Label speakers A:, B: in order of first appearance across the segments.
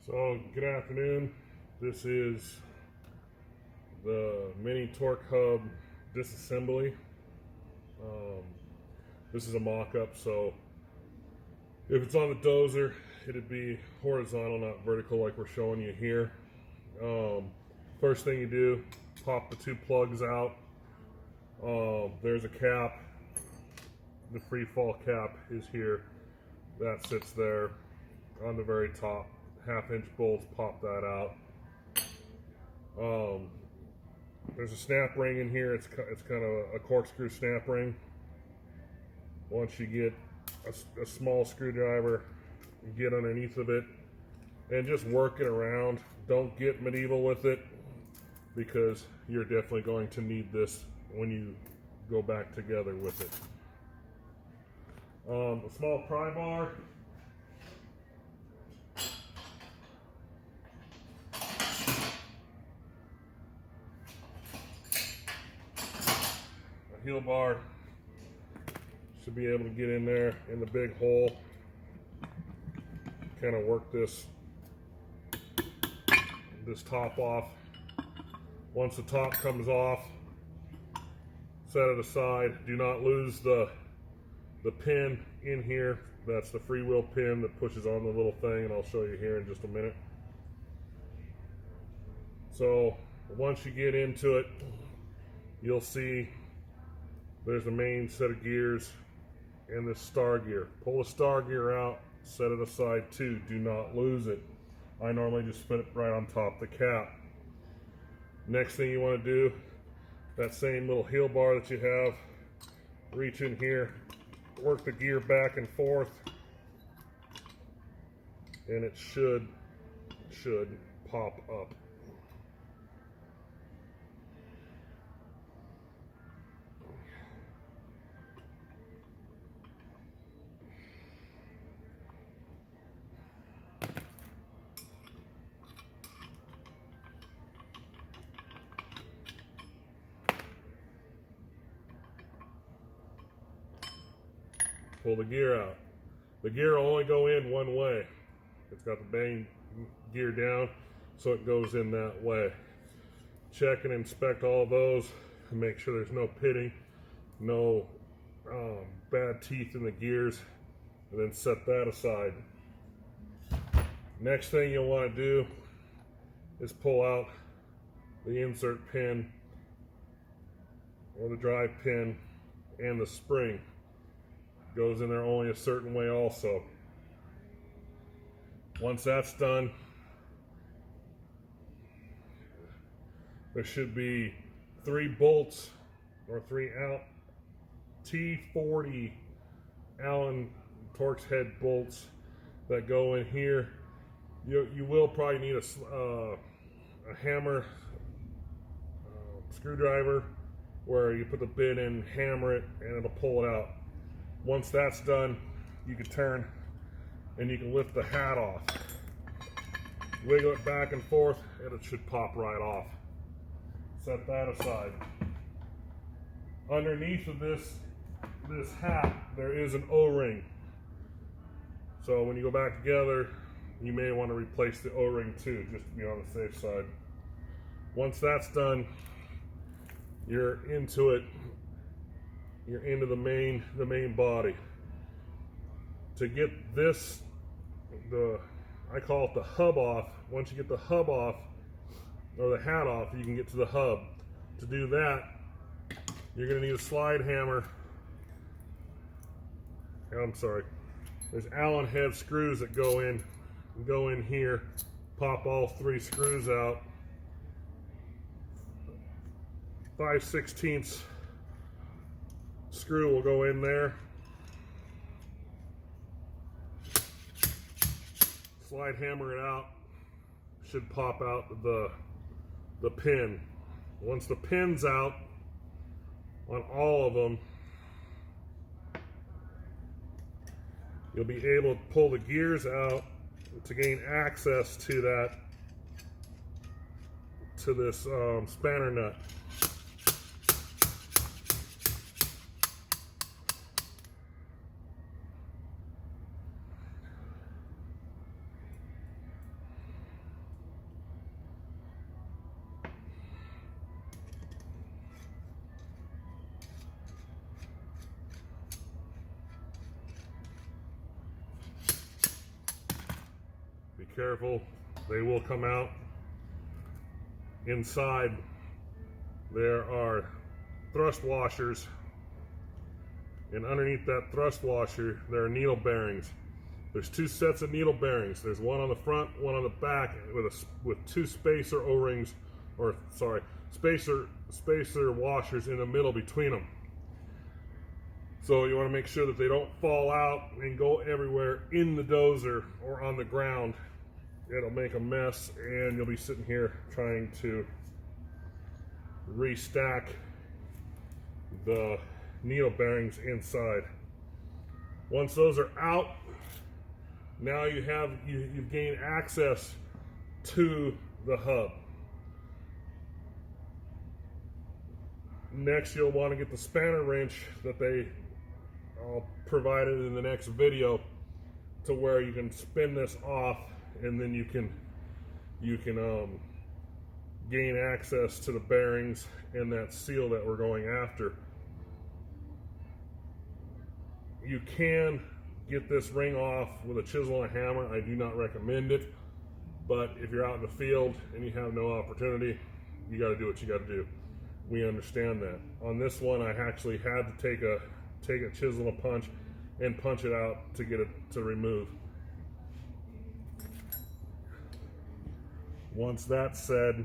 A: So, good afternoon. This is the mini torque hub disassembly. This is a mock-up, so if it's on the dozer, it'd be horizontal, not vertical like we're showing you here. First thing you do, pop the two plugs out. There's a cap. The free fall cap is here. That sits there on the very top. 1/2-inch bolts, pop that out. There's a snap ring in here. It's kind of a corkscrew snap ring. Once you get a small screwdriver, you get underneath of it and just work it around. Don't get medieval with it because you're definitely going to need this when you go back together with it. A small pry bar. Heel bar should be able to get in there in the big hole. Kind of work this top off. Once the top comes off, set it aside. Do not lose the pin in here. That's the freewheel pin that pushes on the little thing, and I'll show you here in just a minute. So once you get into it, you'll see there's the main set of gears and this star gear. Pull the star gear out, set it aside too. Do not lose it. I normally just put it right on top of the cap. Next thing you want to do, that same little heel bar that you have, reach in here, work the gear back and forth, and it should pop up. Pull the gear out. The gear will only go in one way. It's got the main gear down, so it goes in that way. Check and inspect all those and make sure there's no pitting, no bad teeth in the gears, and then set that aside. Next thing you'll want to do is pull out the insert pin or the drive pin and the spring. Goes in there only a certain way also. Once that's done, there should be 3 bolts or 3 T40 Allen Torx head bolts that go in here. You will probably need a hammer, screwdriver, where you put the bit in, hammer it, and it'll pull it out. Once that's done, you can turn and you can lift the hat off. Wiggle it back and forth and it should pop right off. Set that aside. Underneath of this hat, there is an O-ring. So when you go back together, you may want to replace the O-ring too, just to be on the safe side. Once that's done, you're into it. You're into the main body. To get this, I call it the hub off. Once you get the hub off, or the hat off, you can get to the hub. To do that, you're gonna need a slide hammer. I'm sorry. There's Allen head screws that go in here. Pop all 3 screws out. 5/16 screw will go in there. Slide hammer it out. Should pop out the pin. Once the pin's out on all of them, you'll be able to pull the gears out to gain access to this spanner nut. careful. They will come out. Inside there are thrust washers, and underneath that thrust washer there are needle bearings. There's two sets of needle bearings. There's one on the front, one on the back, with two spacer O-rings, or sorry, spacer washers in the middle between them. So you want to make sure that they don't fall out and go everywhere in the dozer or on the ground. It'll make a mess, and you'll be sitting here trying to restack the needle bearings inside. Once those are out, now you've gained access to the hub. Next, you'll want to get the spanner wrench that I'll provide it in the next video, to where you can spin this off, and then you can gain access to the bearings and that seal that we're going after. You can get this ring off with a chisel and a hammer. I do not recommend it, but if you're out in the field and you have no opportunity, you got to do what you got to do. We understand that. On this one, I actually had to take a chisel and a punch and punch it out to get it to remove. Once that's said,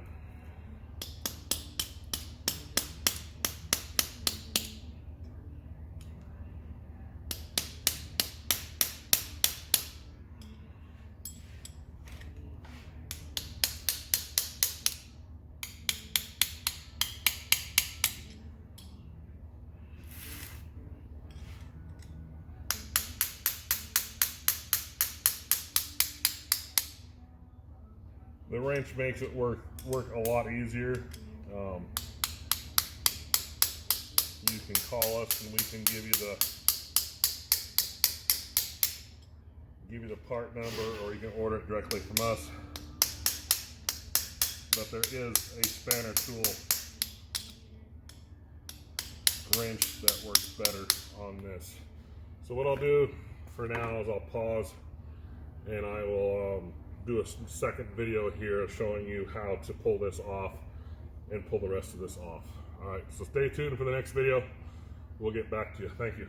A: the wrench makes it work a lot easier. You can call us and we can give you the part number, or you can order it directly from us. But there is a spanner tool wrench that works better on this. So what I'll do for now is I'll pause, and I will do a second video here showing you how to pull this off and pull the rest of this off. All right, so stay tuned for the next video. We'll get back to you. Thank you.